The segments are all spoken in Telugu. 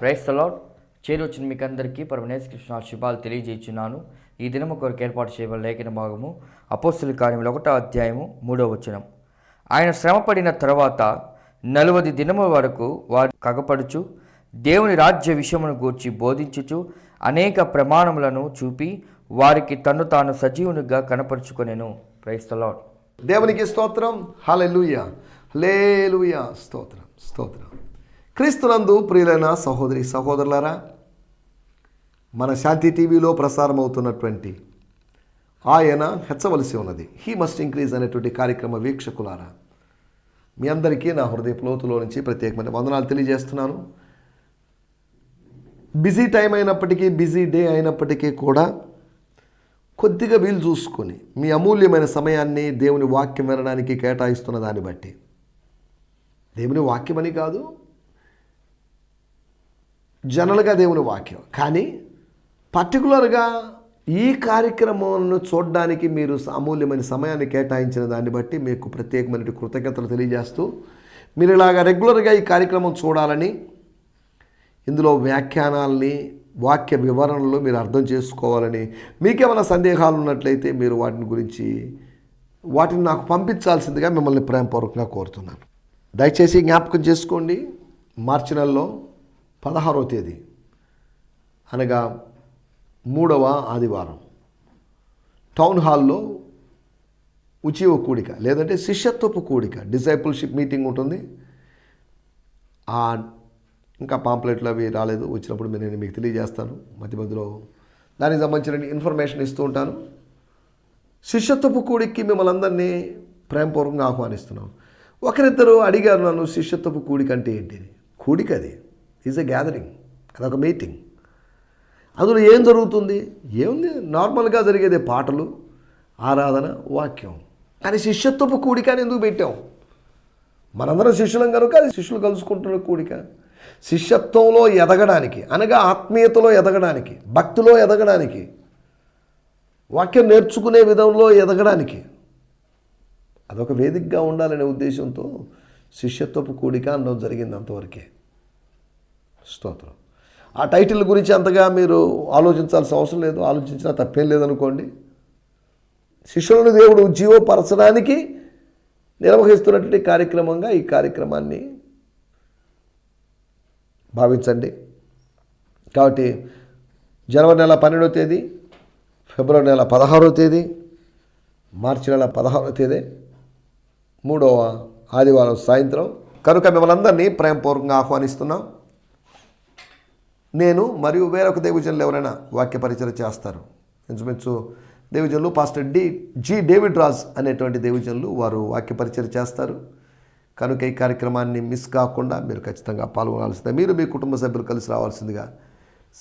Praise the lord. చేరొచ్చిన మీకు అందరికీ పరమేశ్వర శుభాలు తెలియజేస్తున్నాను. ఈ దినము కొరకు ఏర్పాటు చేయబడిన లేఖన భాగము అపోస్తలుల కార్యములు 1వ అధ్యాయము 3వ వచనం. ఆయన శ్రమపడిన తర్వాత 40 దినముల వరకు వారు కగపడుచు దేవుని రాజ్య విషయమును గూర్చి బోధించుచు అనేక ప్రమాణములను చూపి వారికి తన్ను తాను సజీవునిగా కనపరుచుకొనెను. Praise the Lord. దేవునికి స్తోత్రం. హల్లెలూయా, హల్లెలూయా. స్తోత్రం, స్తోత్రం. క్రీస్తునందు ప్రియులైన సహోదరి సహోదరులారా, మన శాంతి టీవీలో ప్రసారం అవుతున్నటువంటి ఆయన హెచ్చవలసి ఉన్నది, హీ మస్ట్ ఇంక్రీజ్ అనేటువంటి కార్యక్రమ వీక్షకులారా, మీ అందరికీ నా హృదయ లోతులో నుంచి ప్రత్యేకమైన వందనాలు తెలియజేస్తున్నాను. బిజీ టైం అయినప్పటికీ, బిజీ డే అయినప్పటికీ కూడా కొద్దిగా వీలు చూసుకొని మీ అమూల్యమైన సమయాన్ని దేవుని వాక్యం వినడానికి కేటాయిస్తున్న దాన్ని బట్టి, దేవుని వాక్యం అని కాదు, జనరల్గా దేవుని వాక్యం, కానీ పర్టికులర్గా ఈ కార్యక్రమాలను చూడడానికి మీరు అమూల్యమైన సమయాన్ని కేటాయించిన దాన్ని బట్టి మీకు ప్రత్యేకమైన కృతజ్ఞతలు తెలియజేస్తూ, మీరు ఇలాగా రెగ్యులర్గా ఈ కార్యక్రమం చూడాలని, ఇందులో వ్యాఖ్యానాలని, వాక్య వివరణలు మీరు అర్థం చేసుకోవాలని, మీకేమైనా సందేహాలు ఉన్నట్లయితే మీరు వాటిని నాకు పంపించాల్సిందిగా మిమ్మల్ని ప్రేమపూర్వకంగా కోరుతున్నాను. దయచేసి జ్ఞాపకం చేసుకోండి, మార్చి నెలలో 16వ తేదీ అనగా 3వ ఆదివారం టౌన్ హాల్లో ఉచివ కూడిక లేదంటే శిష్యత్వపు కూడిక, డిసైపుల్షిప్ మీటింగ్ ఉంటుంది. ఇంకా పాంప్లెట్లు అవి రాలేదు, వచ్చినప్పుడు నేను మీకు తెలియజేస్తాను. మధ్య మధ్యలో దానికి సంబంధించిన ఇన్ఫర్మేషన్ ఇస్తూ ఉంటాను. శిష్యత్వపు కూడికి మిమ్మల్ని అందరినీ ప్రేమపూర్వకంగా ఆహ్వానిస్తున్నాం. ఒకరిద్దరు అడిగారు నన్ను, శిష్యత్వపు కూడిక అంటే ఏంటి? కూడిక అది ఈజ్ ఎ గ్యాదరింగ్, అదొక మీటింగ్. అందులో ఏం జరుగుతుంది? ఏముంది, నార్మల్గా జరిగేదే, పాటలు, ఆరాధన, వాక్యం. కానీ శిష్యత్వపు కూడిక అని ఎందుకు పెట్టాం? మనందరం శిష్యులం కనుక అది శిష్యులు కలుసుకుంటున్న కూడిక. శిష్యత్వంలో ఎదగడానికి అనగా ఆత్మీయతలో ఎదగడానికి, భక్తిలో ఎదగడానికి, వాక్యం నేర్చుకునే విధంలో ఎదగడానికి అదొక వేదికగా ఉండాలనే ఉద్దేశంతో శిష్యత్వపు కూడిక అనడం జరిగింది. అంతవరకే. స్తోత్రం. ఆ టైటిల్ గురించి అంతగా మీరు ఆలోచించాల్సిన అవసరం లేదు, ఆలోచించినా తప్పేం లేదనుకోండి. శిష్యులను దేవుడు జీవపరచడానికి నిర్వహిస్తున్నటువంటి కార్యక్రమంగా ఈ కార్యక్రమాన్ని భావించండి. కాబట్టి జనవరి నెల 12వ తేదీ, ఫిబ్రవరి నెల 16వ తేదీ, మార్చి నెల 16వ తేదీ 3వ ఆదివారం సాయంత్రం కనుక మిమ్మల్ని అందరినీ ప్రేమపూర్వకంగా ఆహ్వానిస్తున్నాం. నేను మరియు వేరొక దైవజనులు ఎవరైనా వాక్య పరిచయం చేస్తారు. ఇంచుమించు దైవజనులు పాస్టర్ జి డేవిడ్ రాజ్ అనేటువంటి దైవజనులు, వారు వాక్య పరిచయం చేస్తారు. కనుక ఈ కార్యక్రమాన్ని మిస్ కాకుండా మీరు ఖచ్చితంగా పాల్గొనాల్సిందే. మీరు మీ కుటుంబ సభ్యులు కలిసి రావాల్సిందిగా.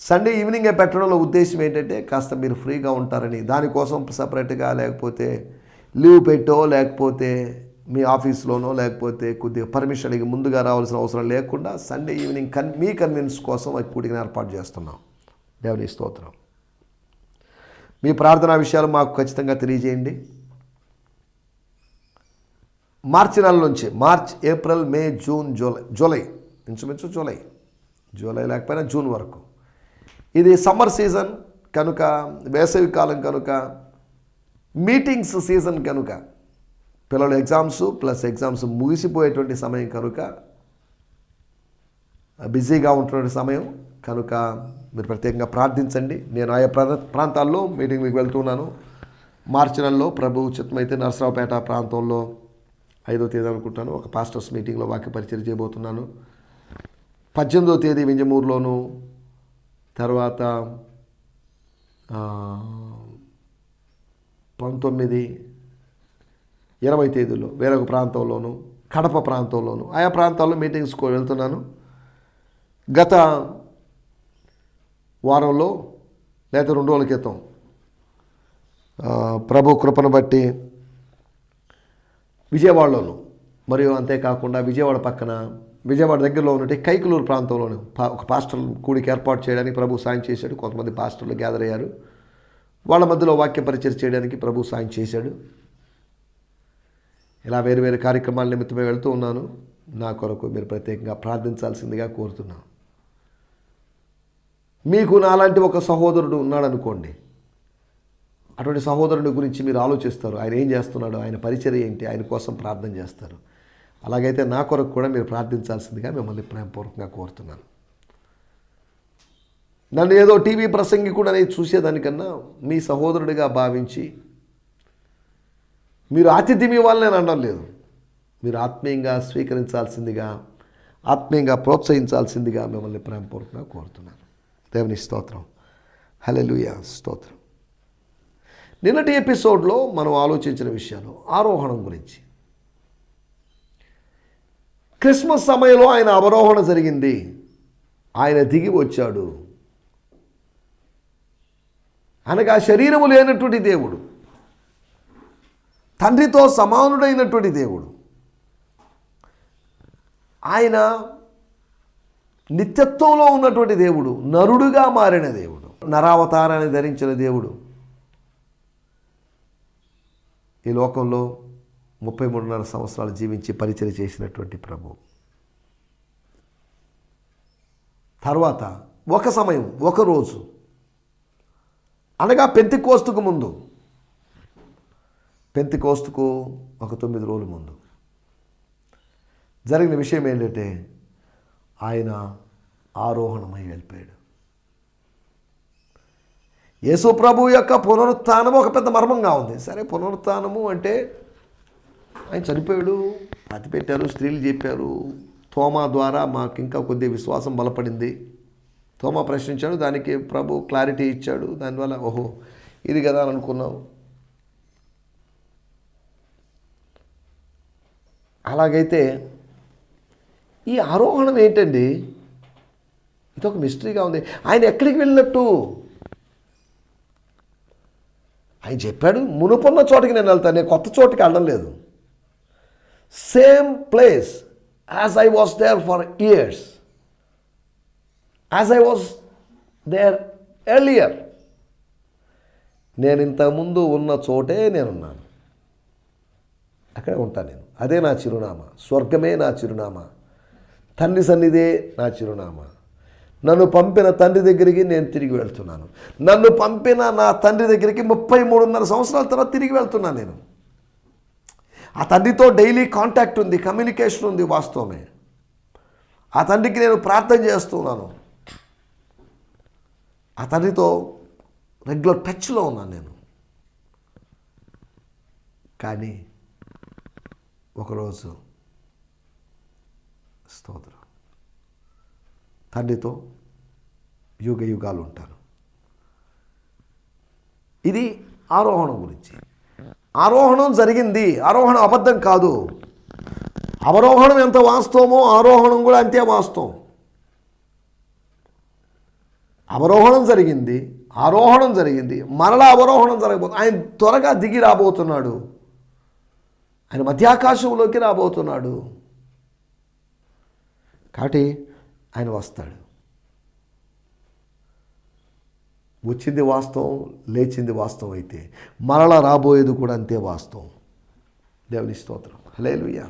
సండే ఈవినింగే పెట్టడంలో ఉద్దేశం ఏంటంటే కాస్త మీరు ఫ్రీగా ఉంటారని. దానికోసం సపరేట్గా లేకపోతే లీవ్ పెట్టో, లేకపోతే మీ ఆఫీస్లోనో, లేకపోతే కొద్దిగా పర్మిషన్ అడిగి ముందుగా రావాల్సిన అవసరం లేకుండా సండే ఈవినింగ్ మీ కన్వీనియన్స్ కోసం కూడికను ఏర్పాటు చేస్తున్నాం. దేవుని స్తోత్రం. మీ ప్రార్థనా విషయాలు మాకు ఖచ్చితంగా తెలియజేయండి. మార్చి నెల నుంచి, మార్చ్, ఏప్రిల్, మే, జూన్, జూలై ఇంచుమించు జూలై లేకపోయినా జూన్ వరకు ఇది సమ్మర్ సీజన్ కనుక, వేసవి కాలం కనుక, మీటింగ్స్ సీజన్ కనుక, పిల్లల ఎగ్జామ్స్ ముగిసిపోయేటువంటి సమయం కనుక, బిజీగా ఉంటున్న సమయం కనుక మీరు ప్రత్యేకంగా ప్రార్థించండి. నేను ఆయా ప్రాంతాల్లో మీటింగ్కి వెళ్తున్నాను. మార్చి నెలలో ప్రభు చిత్తమైతే నరసరావుపేట ప్రాంతంలో 5వ తేదీ అనుకుంటాను ఒక పాస్టర్స్ మీటింగ్లో వాక్య పరిచయం చేయబోతున్నాను. 18వ తేదీ వింజమూరులోను, తర్వాత 19, 20 తేదీలో వేరొక ప్రాంతంలోను, కడప ప్రాంతంలోను, ఆయా ప్రాంతాల్లో మీటింగ్స్కి వెళ్తున్నాను. గత వారంలో లేదా 2 రోజుల క్రితం ప్రభు కృపను బట్టి విజయవాడలోను, మరియు అంతేకాకుండా విజయవాడ దగ్గరలో ఉన్నట్టు కైకలూరు ప్రాంతంలోను ఒక పాస్టర్ల కూడికి ఏర్పాటు చేయడానికి ప్రభు సాయం చేశాడు. కొంతమంది పాస్టర్లు గ్యాదర్ అయ్యారు. వాళ్ళ మధ్యలో వాక్య పరిచయం చేయడానికి ప్రభు సాయం చేశాడు. ఇలా వేరు వేరు కార్యక్రమాల నిమిత్తమే వెళ్తూ ఉన్నాను. నా కొరకు మీరు ప్రత్యేకంగా ప్రార్థించాల్సిందిగా కోరుతున్నాను. మీకు నాలాంటి ఒక సహోదరుడు ఉన్నాడనుకోండి, అటువంటి సహోదరుడి గురించి మీరు ఆలోచిస్తారు. ఆయన ఏం చేస్తున్నాడు, ఆయన పరిచర్య ఏంటి, ఆయన కోసం ప్రార్థన చేస్తారు. అలాగైతే నా కొరకు కూడా మీరు ప్రార్థించాల్సిందిగా మిమ్మల్ని ప్రేమపూర్వకంగా కోరుతున్నాను. నన్ను ఏదో టీవీ ప్రసంగికుడు అనేది చూసేదానికన్నా మీ సహోదరుడిగా భావించి మీరు ఆతిథ్యం ఇవ్వాలని నేను అనడం లేదు, మీరు ఆత్మీయంగా స్వీకరించాల్సిందిగా, ఆత్మీయంగా ప్రోత్సహించాల్సిందిగా మిమ్మల్ని ప్రేమపూర్వకంగా కోరుతున్నాను. దేవుని స్తోత్రం. హల్లెలూయా, స్తోత్రం. నిన్నటి ఎపిసోడ్లో మనం ఆలోచించిన విషయాలు ఆరోహణం గురించి. క్రిస్మస్ సమయంలో ఆయన అవరోహణ జరిగింది, ఆయన దిగి వచ్చాడు. అనగా శరీరము లేనటువంటి దేవుడు, తండ్రితో సమానుడైనటువంటి దేవుడు, ఆయన నిత్యత్వంలో ఉన్నటువంటి దేవుడు, నరుడుగా మారిన దేవుడు, నరావతారాన్ని ధరించిన దేవుడు ఈ లోకంలో 33.5 సంవత్సరాలు జీవించి పరిచయం చేసినటువంటి ప్రభు. తర్వాత ఒక సమయం, ఒక రోజు, అనగా పెంతెకోస్తుకు ముందు, పెంతెకోస్తుకు ఒక 9 రోజుల ముందు జరిగిన విషయం ఏంటంటే ఆయన ఆరోహణమై వెళ్ళిపోయాడు. యేసు ప్రభు యొక్క పునరుత్థానము ఒక పెద్ద మర్మంగా ఉంది. సరే, పునరుత్థానము అంటే ఆయన చనిపోయాడు, పాతి పెట్టారు, స్త్రీలు చెప్పారు. తోమా ద్వారా మాకు ఇంకా కొద్ది విశ్వాసం బలపడింది. తోమా ప్రశ్నించాడు, దానికి ప్రభు క్లారిటీ ఇచ్చాడు. దానివల్ల ఓహో ఇది కదా అని అనుకున్నాం. అలాగైతే ఈ ఆరోహణం ఏంటండి, ఇది ఒక మిస్టరీగా ఉంది. ఆయన ఎక్కడికి వెళ్ళినట్టు? ఆయన చెప్పాడు, మునుపున్న చోటికి నేను వెళ్తాను, నేను కొత్త చోటికి వెళ్ళడం లేదు. Same place as I was there for years, as I was there earlier. నేను ఇంతకుముందు ఉన్న చోటే నేనున్నాను, అక్కడే ఉంటాను నేను. అదే నా చిరునామా, స్వర్గమే నా చిరునామా, తండ్రి సన్నిధే నా చిరునామా. నన్ను పంపిన తండ్రి దగ్గరికి నేను తిరిగి వెళ్తున్నాను. నన్ను పంపిన నా తండ్రి దగ్గరికి 33.5 సంవత్సరాల తర్వాత తిరిగి వెళ్తున్నాను నేను. ఆ తండ్రితో డైలీ కాంటాక్ట్ ఉంది, కమ్యూనికేషన్ ఉంది, వాస్తవమే. ఆ తండ్రికి నేను ప్రార్థన చేస్తున్నాను, ఆ తండ్రితో రెగ్యులర్ టచ్లో ఉన్నాను నేను. కానీ ఒకరోజు స్తోత్రం, తండ్రితో యుగ యుగాలు ఉంటాను. ఇది ఆరోహణం గురించి. ఆరోహణం జరిగింది, ఆరోహణం అబద్ధం కాదు. అవరోహణం ఎంత వాస్తవమో ఆరోహణం కూడా అంతే వాస్తవం. అవరోహణం జరిగింది, ఆరోహణం జరిగింది, మరలా అవరోహణం జరగబోతుంది. ఆయన త్వరగా దిగి రాబోతున్నాడు, ఆయన మధ్యాకాశంలోకి రాబోతున్నాడు. కాబట్టి ఆయన వస్తాడు. వచ్చింది వాస్తవం, లేచింది వాస్తవం అయితే మరలా రాబోయేది కూడా అంతే వాస్తవం. దేవుని స్తోత్రం. హల్లెలూయా.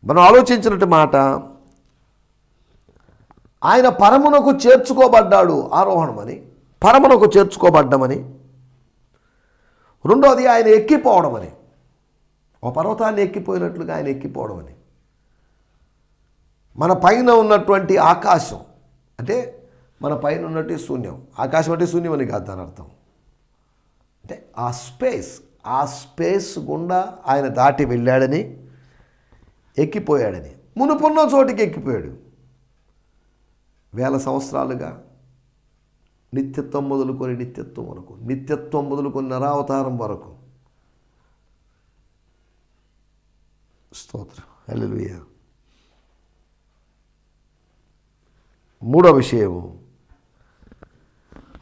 మనం ఆలోచించినట్టు మాట, ఆయన పరమునకు చేర్చుకోబడ్డాడు, ఆరోహణమని, పరమునకు చేర్చుకోబడ్డమని. రెండోది ఆయన ఎక్కిపోవడం అని, ఒక పర్వతాన్ని ఎక్కిపోయినట్లుగా ఆయన ఎక్కిపోవడం అని. మన పైన ఉన్నటువంటి ఆకాశం అంటే మన పైన ఉన్నట్టు శూన్యం, ఆకాశం అంటే శూన్యం అని కాదు దాని అర్థం. అంటే ఆ స్పేస్ గుండా ఆయన దాటి వెళ్ళాడని, ఎక్కిపోయాడని. మునుపున్న చోటికి ఎక్కిపోయాడు. 1000 సంవత్సరాలుగా నిత్యత్వం మొదలుకొని నిత్యత్వం వరకు, నిత్యత్వం మొదలుకొని నరావతారం వరకు. స్తోత్రం. హల్లెలూయా. మూడో విషయం,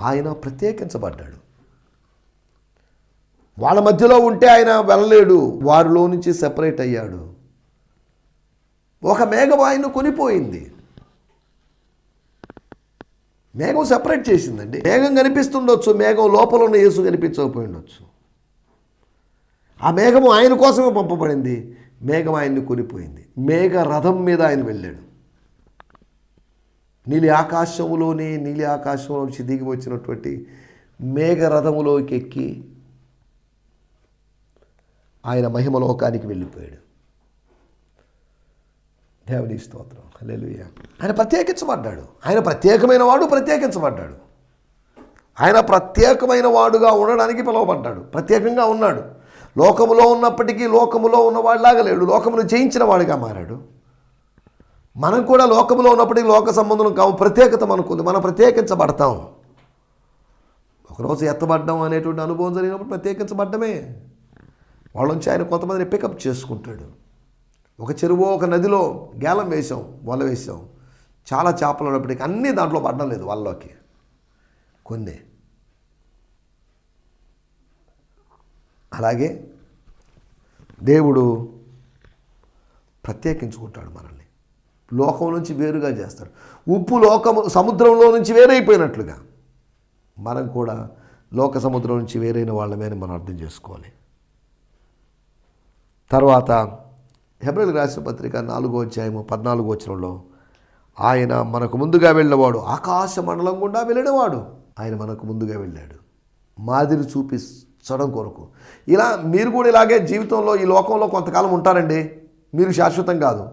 ఆయన ప్రత్యేకించబడ్డాడు. వాళ్ళ మధ్యలో ఉంటే ఆయన వెళ్ళలేడు, వారిలో నుంచి సెపరేట్ అయ్యాడు. ఒక మేఘం ఆయన్ను కొనిపోయింది, మేఘం సెపరేట్ చేసిందండి. మేఘం కనిపిస్తుండొచ్చు, మేఘం లోపల ఉన్న యేసు కనిపించకపోయి ఉండొచ్చు. ఆ మేఘము ఆయన కోసమే పంపబడింది, మేఘం ఆయన్ని కొనిపోయింది. మేఘ రథం మీద ఆయన వెళ్ళాడు. నీలి ఆకాశంలో నుంచి దిగి వచ్చినటువంటి మేఘరథములోకి ఎక్కి ఆయన మహిమలోకానికి వెళ్ళిపోయాడు. దేవుని స్తోత్రం, హల్లెలూయా. ఆయన ప్రత్యేకించబడ్డాడు. ఆయన ప్రత్యేకమైన వాడుగా ఉండడానికి పిలువబడ్డాడు. ప్రత్యేకంగా ఉన్నాడు. లోకములో ఉన్నప్పటికీ లోకములో ఉన్నవాడిలాగా లేడు. లోకమును జయించిన వాడిగా మారాడు. మనం కూడా లోకములో ఉన్నప్పటికీ లోక సంబంధం కావు. ప్రత్యేకత మనకుంది. మనం ప్రత్యేకించబడతాం. ఒకరోజు ఎత్తబడ్డం అనేటువంటి అనుభవం జరిగినప్పుడు ప్రత్యేకించబడ్డమే. వాళ్ళ నుంచి ఆయన కొంతమందిని పికప్ చేసుకుంటాడు. ఒక చెరువు, ఒక నదిలో గేలం వేసాం, వల వేసాం. చాలా చేపలు ఉన్నప్పటికీ అన్నీ దాంట్లో పడడం లేదు, వాళ్ళలోకి కొన్ని. అలాగే దేవుడు ప్రత్యేకించుకుంటాడు మనల్ని. లోకం నుంచి వేరుగా చేస్తాడు. ఉప్పు సముద్రంలో నుంచి వేరైపోయినట్లుగా మనం కూడా లోక సముద్రం నుంచి వేరైన వాళ్ళమే అని మనం అర్థం చేసుకోవాలి. తర్వాత హెబ్రీయులకు రాసిన పత్రిక 4వ అధ్యాయము 14వ వచనంలో ఆయన మనకు ముందుగా వెళ్ళేవాడు, ఆకాశ మండలం గుండా వెళ్ళినవాడు. ఆయన మనకు ముందుగా వెళ్ళాడు మాదిరి చూపించడం కొరకు. ఇలా మీరు కూడా ఇలాగే జీవితంలో ఈ లోకంలో కొంతకాలం ఉంటారండి. మీరు శాశ్వతం కాదు.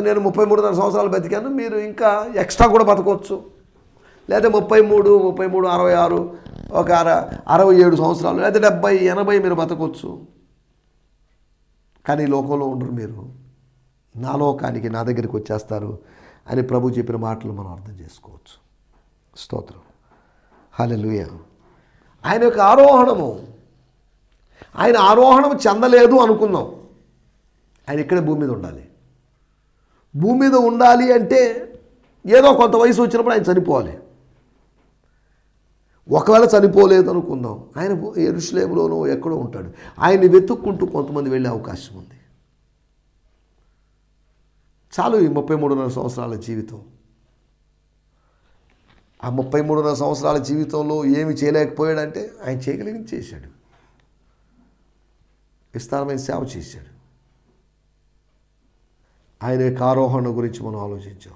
నేను 33 సంవత్సరాలు బతికాను, మీరు ఇంకా ఎక్స్ట్రా కూడా బతకవచ్చు. లేదా 33, 66, ఒక 67 సంవత్సరాలు, లేదా 70, 80 మీరు బతకవచ్చు. కానీ లోకంలో ఉండరు. మీరు నా లోకానికి, నా దగ్గరికి వచ్చేస్తారు అని ప్రభు చెప్పిన మాటలు మనం అర్థం చేసుకోవచ్చు. స్తోత్రం, హల్లెలూయా. ఆయన యొక్క ఆయన ఆరోహణం చెందలేదు అనుకుందాం. ఆయన ఇక్కడే భూమి మీద ఉండాలి. భూమి మీద ఉండాలి అంటే ఏదో కొంత వయసు వచ్చినప్పుడు ఆయన చనిపోవాలి. ఒకవేళ చనిపోలేదు అనుకుందాం, ఆయన యెరూషలేములోనో ఎక్కడో ఉంటాడు. ఆయన్ని వెతుక్కుంటూ కొంతమంది వెళ్ళే అవకాశం ఉంది. చాలు ఈ 33.5 సంవత్సరాల జీవితం. ఆ 33.5 సంవత్సరాల జీవితంలో ఏమి చేయలేకపోయాడంటే ఆయన చేయగలిగింది చేశాడు. విస్తారమైన సేవ చేశాడు. ఆయన యొక్క ఆరోహణ గురించి మనం ఆలోచించాం.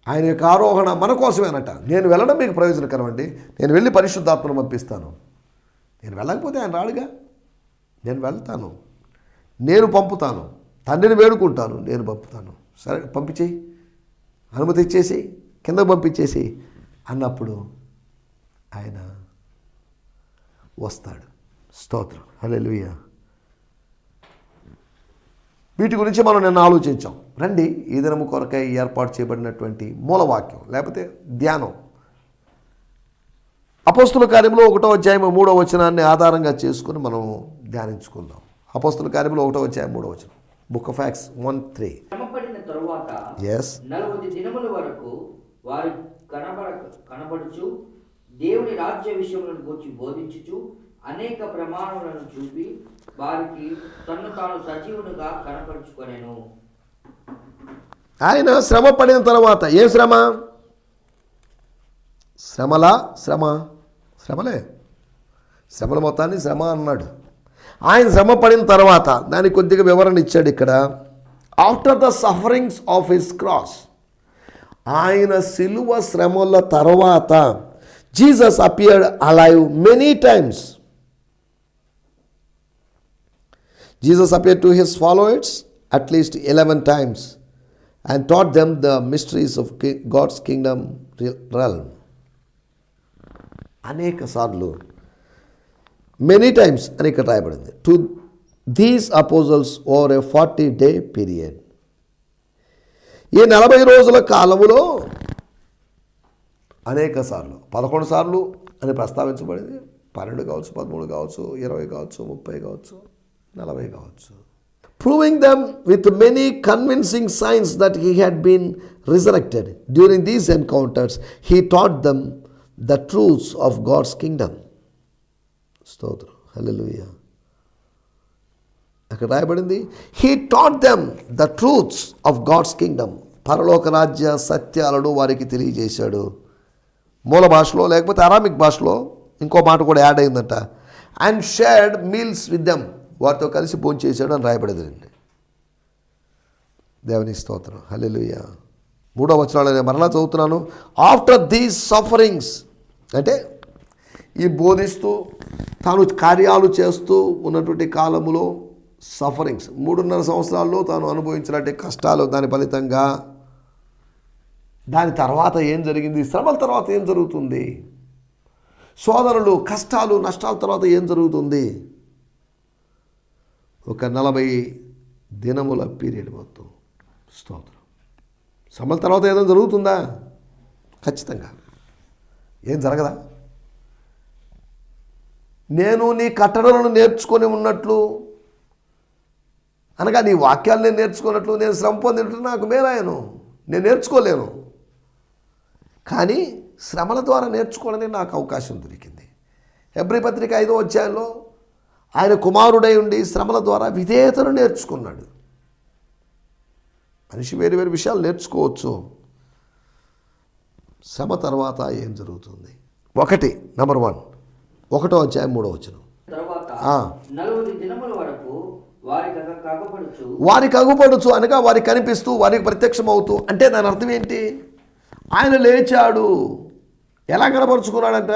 ఆయన యొక్క ఆరోహణ మన కోసమేనట. నేను వెళ్ళడం మీకు ప్రయోజనకరం అండి. నేను వెళ్ళి పరిశుద్ధాత్మను పంపిస్తాను. నేను వెళ్ళకపోతే ఆయన రాడుగా. నేను వెళ్తాను, నేను పంపుతాను, తండ్రిని వేడుకుంటాను, నేను పంపుతాను. సరే పంపించేయి, అనుమతి ఇచ్చేసి, కింద పంపించేసి అన్నప్పుడు ఆయన వస్తాడు. స్తోత్రం, హల్లెలూయా. వీటి గురించి మనం నిన్న ఆలోచించాం. రండి, ఈ దినము కొరకై ఏర్పాటు చేయబడినటువంటి మూలవాక్యం లేకపోతే ధ్యానం అపోస్తుల కార్యములో 1వ అధ్యాయం 3వ వచనాన్ని ఆధారంగా చేసుకుని మనం ధ్యానించుకుందాం. అపోస్తుల కార్యములో 1వ అధ్యాయం 3వ వచనం, బుక్ ఆఫ్ యాక్ట్స్ 1:3. శ్రమపడిన తరువాత 40 దినముల వరకు వారు కనబడుచు దేవుని రాజ్య విషయములను గురించి బోధించుచు అనేక ప్రమాణములను చూపి వారికి తన్ను తాను సజీవునిగా కనపరుచుకొనెను. ఆయన శ్రమ పడిన తర్వాత, ఏం శ్రమ? శ్రమలే శ్రమల మొత్తాన్ని శ్రమ అన్నాడు. ఆయన శ్రమ పడిన తర్వాత దానికి కొద్దిగా వివరణ ఇచ్చాడు ఇక్కడ. After the sufferings of his cross, ఆయన శిలువ శ్రమల తర్వాత Jesus appeared alive many times. Jesus appeared to his followers at least 11 times and taught them the mysteries of God's kingdom realm. అనేక సార్లు, మెనీ టైమ్స్ అని ఇక్కడ రాయబడింది. To these అపోజల్స్ over a 40-day period. ఈ 40 రోజుల కాలములో అనేక సార్లు, 11 సార్లు అని ప్రస్తావించబడింది. 12 కావచ్చు, 13 కావచ్చు, 20 కావచ్చు, 30 కావచ్చు, 40 కావచ్చు. Proving them with many convincing signs that he had been resurrected. During these encounters, he taught them the truths of God's kingdom. Stotram, hallelujah. అక్కడ రాయబడింది, he taught them the truths of God's kingdom. పరలోక రాజ్య సత్యాలను వారికి తెలియజేశాడు. మూల భాషలో లేకపోతే అరామిక్ భాషలో ఇంకో మాట కూడా యాడ్ అయిందంట. And shared meals with them, వారితో కలిసి భోంచేశాడు అని రాయబడిందండి. దేవుని స్తోత్రం, హల్లెలూయా. 3వ వచనంలో నేను మరలా చదువుతున్నాను. ఆఫ్టర్ దీస్ సఫరింగ్స్ అంటే ఈ బోధిస్తూ తాను కార్యాలు చేస్తూ ఉన్నటువంటి కాలములో సఫరింగ్స్ 3.5 సంవత్సరాల్లో తాను అనుభవించినటువంటి కష్టాలు, దాని ఫలితంగా దాని తర్వాత ఏం జరిగింది, శ్రమల తర్వాత ఏం జరుగుతుంది, శోధనలు, కష్టాలు, నష్టాల తర్వాత ఏం జరుగుతుంది, ఒక 40 దినముల పీరియడ్ మొత్తం. స్తోత్రం. శ్రమల తర్వాత ఏదైనా జరుగుతుందా? ఖచ్చితంగా. ఏం జరగదా? నేను నీ కట్టడలను నేర్చుకొని ఉన్నట్లు అనగా నీ వాక్యాలు నేను నేర్చుకున్నట్లు నేను శ్రమ పొందినట్లు నాకు మేలాయను. నేను నేర్చుకోలేను, కానీ శ్రమల ద్వారా నేర్చుకోవడానికి నాకు అవకాశం దొరికింది. హెబ్రీ పత్రిక 5వ అధ్యాయంలో ఆయన కుమారుడై ఉండి శ్రమల ద్వారా విధేయతను నేర్చుకున్నాడు. మనిషి వేరు వేరు విషయాలు నేర్చుకోవచ్చు. శ్రమ తర్వాత ఏం జరుగుతుంది? నెంబర్ 1 1వ అధ్యాయం 3వ వచనం. తరువాత 40 దినముల వరకు వారికి అగుపడుచు అనగా వారికి కనిపిస్తూ వారికి ప్రత్యక్షమవుతూ. అంటే దాని అర్థం ఏంటి? ఆయన లేచాడు. ఎలా కనపరుచుకున్నాడంట?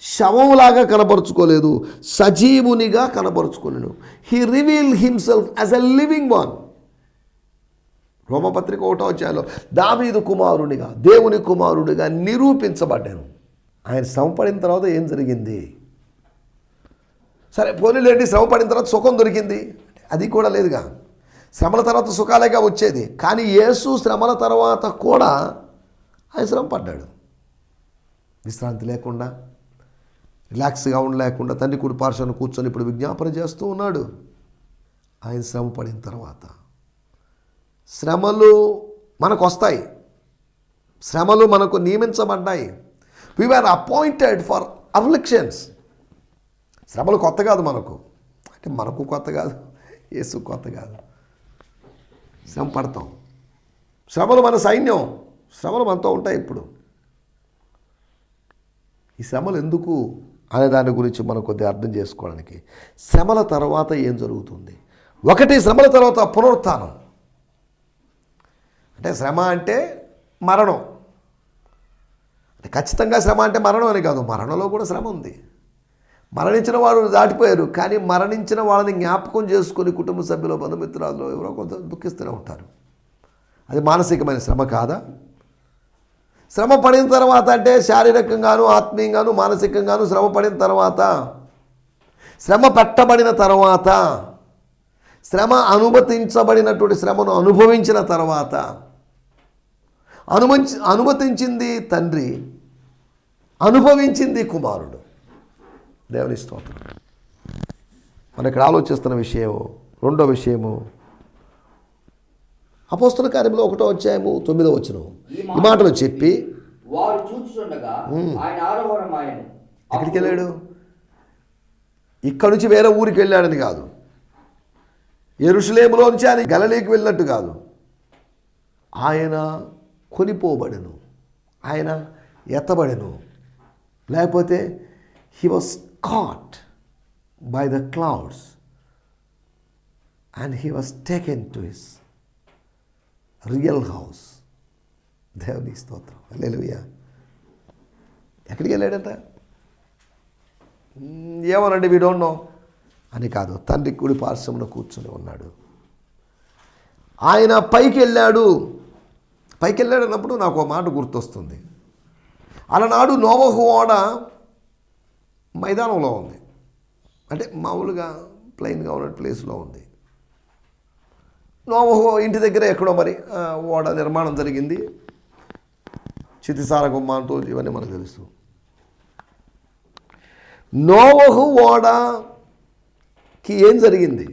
శవంలాగా కనపరుచుకోలేదు, సజీవునిగా కనపరుచుకున్నాడు. He reveal himself as a living one. రోమపత్రిక 1వ అధ్యాయంలో దావీదు కుమారునిగా, దేవుని కుమారుడిగా నిరూపించబడ్డాను. ఆయన శ్రమ పడిన తర్వాత ఏం జరిగింది? సరే పోనీలేండి, శ్రమ పడిన తర్వాత సుఖం దొరికింది, అది కూడా లేదుగా. శ్రమల తర్వాత సుఖాలేగా వచ్చేది. కానీ యేసు శ్రమల తర్వాత కూడా ఆయన శ్రమ పడ్డాడు. విశ్రాంతి లేకుండా, రిలాక్స్గా ఉండలేకుండా తండ్రి కుడి పార్శ్వను కూర్చొని ఇప్పుడు విజ్ఞాపన చేస్తూ ఉన్నాడు. ఆయన శ్రమ పడిన తర్వాత శ్రమలు మనకు వస్తాయి, శ్రమలు మనకు నియమించబడ్డాయి. We are appointed for afflictions. శ్రమలు కొత్త కాదు మనకు, అంటే మనకు కొత్త కాదు, యేసు కొత్త కాదు. శ్రమ పడతాం. శ్రమలు మన సైన్యం, శ్రమలు మనతో ఉంటాయి. ఇప్పుడు ఈ శ్రమలు ఎందుకు అనే దాని గురించి మనం కొద్దిగా అర్థం చేసుకోవడానికి, శ్రమల తర్వాత ఏం జరుగుతుంది? 1 శ్రమల తర్వాత పునరుత్థానం. అంటే శ్రమ అంటే మరణం. అంటే ఖచ్చితంగా శ్రమ అంటే మరణం అని కాదు, మరణంలో కూడా శ్రమ ఉంది. మరణించిన వారు దాటిపోయారు, కానీ మరణించిన వాళ్ళని జ్ఞాపకం చేసుకొని కుటుంబ సభ్యులు, బంధుమిత్రాలు ఎవరో కొంత దుఃఖిస్తూనే ఉంటారు. అది మానసికమైన శ్రమ కాదా? శ్రమ పడిన తర్వాత అంటే శారీరకంగాను, ఆత్మీయంగాను, మానసికంగాను శ్రమ పడిన తర్వాత, శ్రమ పెట్టబడిన తర్వాత, శ్రమ అనుమతించబడినటువంటి శ్రమను అనుభవించిన తర్వాత, అనుమతించింది తండ్రి, అనుభవించింది కుమారుడు. దేవుని స్తోత్రం. మనం ఇక్కడ ఆలోచిస్తున్న విషయం, 2వ విషయము అపోస్తల కార్యములో 1వ అధ్యాయము 9వ వచనం. ఈ మాటలు చెప్పి వారు చూచుచుండగా ఆయన ఆరోహణమాయెను. ఎక్కడికి వెళ్ళాడు? ఇక్కడ నుంచి వేరే ఊరికి వెళ్ళాడని కాదు, యెరూషలేములో నుంచి ఆయన గలిలయకి వెళ్ళినట్టు కాదు. ఆయన కొనిపోబడెను, ఆయన ఎత్తబడెను. లేకపోతే he was caught by the clouds and he was taken to his real house. దేవుని స్తోత్రం. హల్లెలూయా. ఎక్కడికి వెళ్ళాడంట? ఏమోనండి, వీ డోంట్ నో అని కాదు, తండ్రి కుడి పార్శ్వమున కూర్చొని ఉన్నాడు. ఆయన పైకి వెళ్ళాడు. పైకి వెళ్ళాడన్నప్పుడు నాకు ఒక మాట గుర్తొస్తుంది. అలనాడు నోవహు ఓడ మైదానంలో ఉంది, అంటే మామూలుగా ప్లెయిన్గా ఉన్న ప్లేస్లో ఉంది. నోవహు ఇంటి దగ్గర ఎక్కడో మరి ఓడ నిర్మాణం జరిగింది, చితిసార గుమ్మంతో, ఇవన్నీ మనకు తెలుసు. నోవహు ఓడకి ఏం జరిగింది?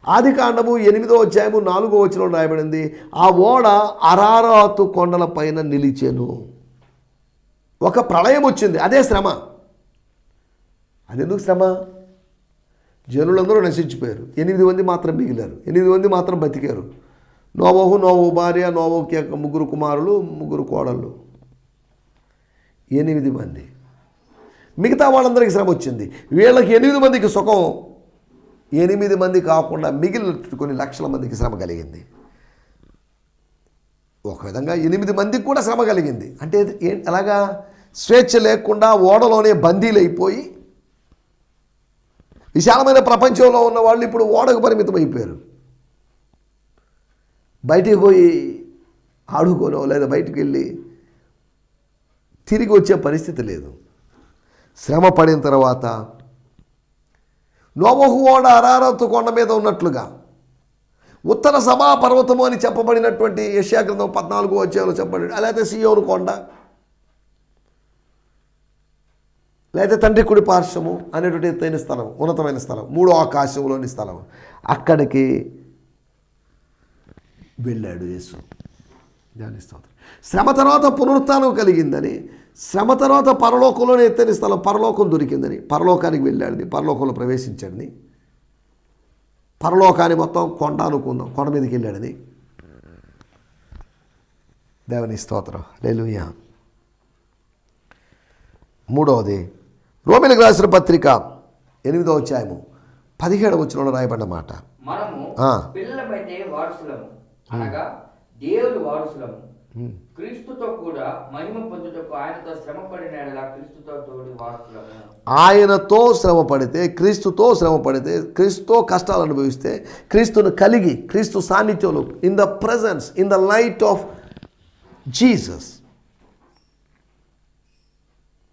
ఆదికాండము 8వ అధ్యాయము 4వ వచనంలో రాయబడింది, ఆ ఓడ అరారాతు కొండల పైన నిలిచెను. ఒక ప్రళయం వచ్చింది, అదే శ్రమ. అదెందుకు శ్రమ? జనులందరూ నశించిపోయారు, 8 మంది మాత్రం మిగిలారు, 8 మంది మాత్రం బతికారు. నోవహు, నోవహు భార్య, నోవహుకి 3 కుమారులు, 3 కోడళ్ళు, 8 మంది. మిగతా వాళ్ళందరికీ శ్రమ వచ్చింది. వీళ్ళకి 8 మందికి సుఖం, 8 మంది కాకుండా మిగిలిన కొన్ని లక్షల మందికి శ్రమ కలిగింది. ఒక విధంగా 8 మందికి కూడా శ్రమ కలిగింది. అంటే ఎలాగా స్వేచ్ఛ లేకుండా ఓడలోనే బందీలైపోయి విశాలమైన ప్రపంచంలో ఉన్న వాళ్ళు ఇప్పుడు ఓడకు పరిమితం అయిపోయారు. బయటికి పోయి ఆడుకోనో లేదా బయటికి వెళ్ళి తిరిగి వచ్చే పరిస్థితి లేదు. శ్రమ పడిన తర్వాత నోవహు ఓడ అరారతు కొండ మీద ఉన్నట్లుగా ఉత్తర సభా పర్వతము అని చెప్పబడినటువంటి యెషయా గ్రంథం 14వ అధ్యాయంలో చెప్పబడి, లేకపోతే సియోను కొండ, లేకపోతే తండ్రి కుడి పార్శ్వము అనేటువంటి ఎత్తైన స్థలం, ఉన్నతమైన స్థలం, 3వ ఆకాశంలోని స్థలం, అక్కడికి వెళ్ళాడు యేసు. ధ్యానిస్తాం. శ్రమ తర్వాత పునరుత్థానం కలిగిందని, శ్రమ తర్వాత పరలోకంలోనే ఎత్తైన స్థలం పరలోకం దొరికిందని, పరలోకానికి వెళ్ళాడని, పరలోకంలో ప్రవేశించాడని, పరలోకాన్ని మొత్తం కొండ అనుకుందాం, కొండ మీదకి వెళ్ళాడని. దేవుని స్తోత్రం. హల్లెలూయా. 3వది రోమీయులకు రాసిన పత్రిక 8వ అధ్యాయము 17వ వచనంలో రాయబడిన మాట, మనము పిల్లలమైతే వారసులము, అనగా దేవుని వారసులము, క్రీస్తుతో కూడా మహిమ పొందుటకు ఆయనతో శ్రమ పడిన యెడల క్రీస్తుతో తోడి వారసులము. ఆయనతో శ్రమ పడితే, క్రీస్తుతో శ్రమ పడితే, క్రీస్తుతో కష్టాలు అనుభవిస్తే, క్రీస్తును కలిగి క్రీస్తు సాన్నిధ్యంలో, in the presence, in the light of Jesus.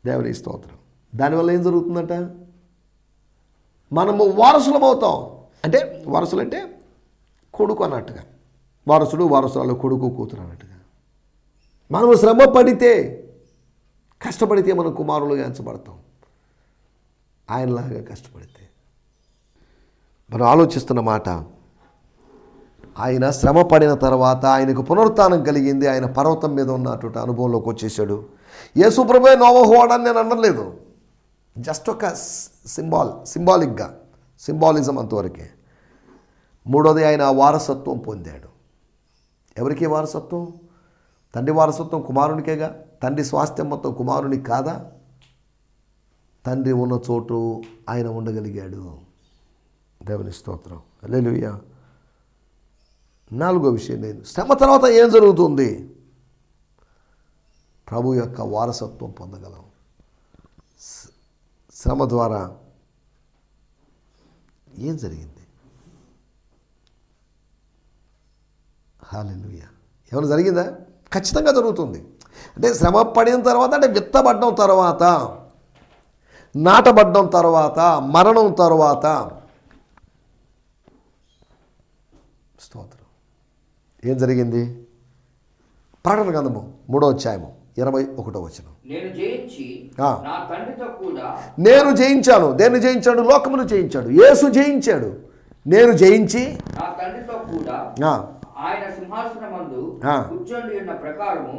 దేవుని స్తోత్రం. దానివల్ల ఏం జరుగుతుందట? మనము వారసులం అవుతాం. అంటే వారసులు అంటే కొడుకు అన్నట్టుగా, వారసుడు వారసురాలు, కొడుకు కూతురు అన్నట్టుగా. మనము శ్రమ పడితే, కష్టపడితే మనం కుమారులుగా ఎంచబడతాం. ఆయనలాగా కష్టపడితే. మనం ఆలోచిస్తున్న మాట, ఆయన శ్రమ పడిన తర్వాత ఆయనకు పునరుత్థానం కలిగింది. ఆయన పర్వతం మీద ఉన్నటువంటి అనుభవంలోకి వచ్చేసాడు. యేసు ప్రభువే నోవహు ఓడని నేను అనలేదు, జస్ట్ ఒక సింబాలిక్గా, సింబాలిజం అంతవరకే. 3వది ఆయన వారసత్వం పొందాడు. ఎవరికి వారసత్వం? తండ్రి వారసత్వం కుమారునికేగా. తండ్రి స్వాస్థ్యం మొత్తం కుమారునికి కాదా? తండ్రి ఉన్న చోటు ఆయన ఉండగలిగాడు. దేవుని స్తోత్రం. హల్లెలూయా. 4వ విషయం, నేను శ్రమ తర్వాత ఏం జరుగుతుంది? ప్రభు యొక్క వారసత్వం పొందగలం. శ్రమ ద్వారా ఏం జరిగింది? హల్లెలూయా. ఏమైనా జరిగిందా? ఖచ్చితంగా జరుగుతుంది. అంటే శ్రమ పడిన తర్వాత, అంటే విత్తబడ్డం తర్వాత, నాటబడ్డం తర్వాత, మరణం తర్వాత, స్తోత్రం, ఏం జరిగింది? ప్రకటన గ్రంథము 3వ అధ్యాయము 21వ వచనం, నేను జయించి నా తండ్రితో కూడా, నేను జయించాను. దేన్ని జయించాడు? లోకమును జయించాడు. యేసు జయించాడు. నేను జయించి నా తండ్రితో కూడా ఆయన సింహాసనమందు కూర్చొని ఉన్న ప్రకారము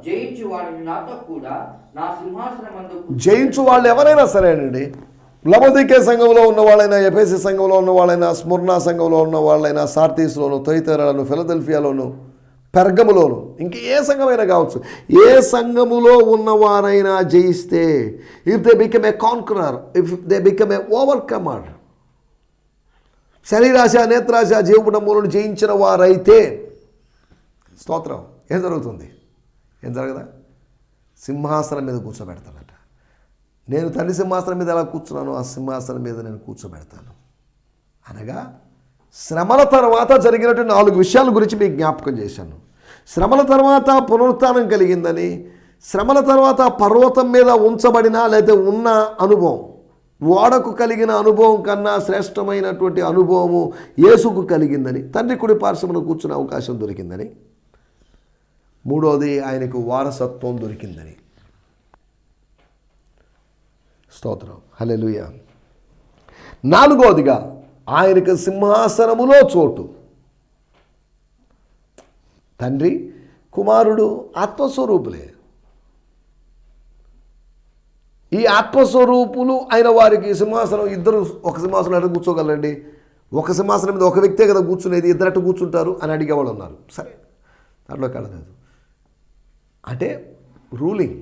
జయించు వాడిని నాతో కూడా నా సింహాసనమందు. జయించు వాళ్ళు ఎవరైనా సరేనండి, లవోదికే సంఘంలో ఉన్న వాళ్ళైనా, ఎఫెసీ సంఘంలో ఉన్న వాళ్ళైనా, స్ముర్నా సంఘంలో ఉన్న వాళ్ళైనా, సార్తీస్లోను, థొయితైరాలోను, ఫిలదెల్ఫియాలోను, పెర్గములోను, ఇంక ఏ సంఘమైనా కావచ్చు, ఏ సంఘములో ఉన్నవారైనా జయిస్తే, if they become a conqueror, if they become a overcomer, శరీరాశ, నేత్రాశ, జీవపుటములను జయించిన వారైతే, స్తోత్రం, ఏం జరుగుతుంది? ఏం జరగదా? సింహాసనం మీద కూర్చోబెడతాడట. నేను తండ్రి సింహాసనం మీద ఎలా కూర్చున్నానో ఆ సింహాసనం మీద నేను కూర్చోబెడతాను. అనగా శ్రమల తర్వాత జరిగినటువంటి 4 విషయాల గురించి మీకు జ్ఞాపకం చేశాను. శ్రమల తర్వాత పునరుత్థానం కలిగిందని, శ్రమల తర్వాత పర్వతం మీద ఉంచబడిన లేదా ఉన్న అనుభవం, ఓడకు కలిగిన అనుభవం కన్నా శ్రేష్టమైనటువంటి అనుభవము యేసుకు కలిగిందని, తండ్రి కుడి పార్శ్వమున కూర్చునే అవకాశం దొరికిందని, 3వది ఆయనకు వారసత్వం దొరికిందని. స్తోత్రం. హల్లెలూయా. 4వదిగా ఆయనకు సింహాసనములో చోటు. తండ్రి కుమారుడు ఆత్మస్వరూపులే. ఈ ఆత్మస్వరూపులు అయిన వారికి సింహాసనం, ఇద్దరు ఒక సింహాసనం ఎక్కడ కూర్చోగలరండి? ఒక సింహాసనం మీద ఒక వ్యక్తే కదా కూర్చునేది, ఇద్దరట్టు కూర్చుంటారు అని అడిగేవాళ్ళు ఉన్నారు. సరే, దాంట్లో కలలేదు. అంటే రూలింగ్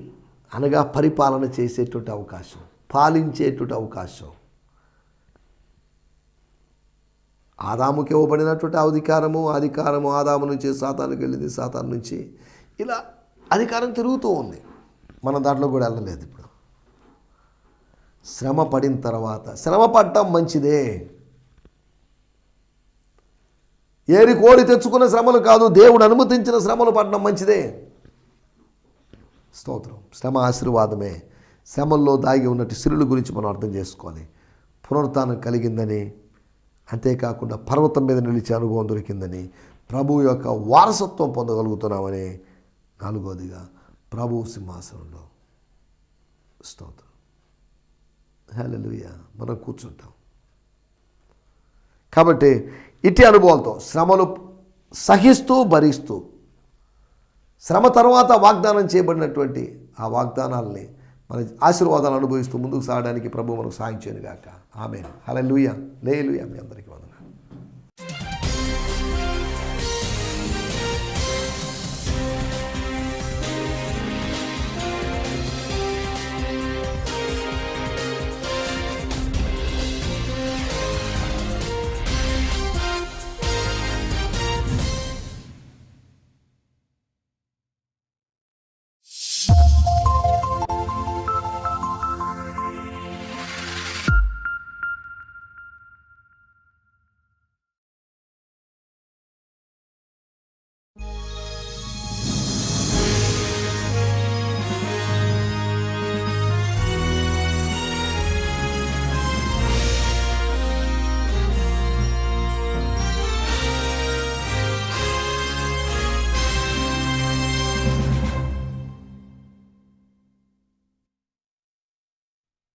అనగా పరిపాలన చేసేటువంటి అవకాశం, పాలించేటువంటి అవకాశం. ఆదాముకి ఇవ్వబడినటువంటి అధికారము ఆదాము నుంచి సాతానుకి వెళ్ళింది, సాతాను నుంచి ఇలా అధికారం తిరుగుతూ ఉంది. మనం దాంట్లో కూడా వెళ్ళలేదు. ఇప్పుడు శ్రమ పడిన తర్వాత, శ్రమ పడటం మంచిదే. ఏరి కోడి తెచ్చుకున్న శ్రమలు కాదు, దేవుడు అనుమతించిన శ్రమలు పడడం మంచిదే. స్తోత్రం. శ్రమ ఆశీర్వాదమే. శ్రమల్లో దాగి ఉన్నట్టు సిరుల గురించి మనం అర్థం చేసుకోవాలి. పునరుత్థానం కలిగిందని, అంతేకాకుండా పర్వతం మీద నిలిచే అనుభవం దొరికిందని, ప్రభువు యొక్క వారసత్వం పొందగలుగుతున్నామని, నాలుగోదిగా ప్రభువు సింహాసనంలో. స్తోత్రం. హల్లెలూయా. మనం కూర్చుంటాం. కాబట్టి ఇట్టి అనుభవాలతో శ్రమలు సహిస్తూ భరిస్తూ, శ్రమ తర్వాత వాగ్దానం చేయబడినటువంటి ఆ వాగ్దానాలని మన ఆశీర్వాదాలు అనుభవిస్తూ ముందుకు సాగడానికి ప్రభు మనకు సాయం చేయను గాక. ఆమేన్. హల్లెలూయా. లేలుయా. మీ అందరికీ వందనాలు.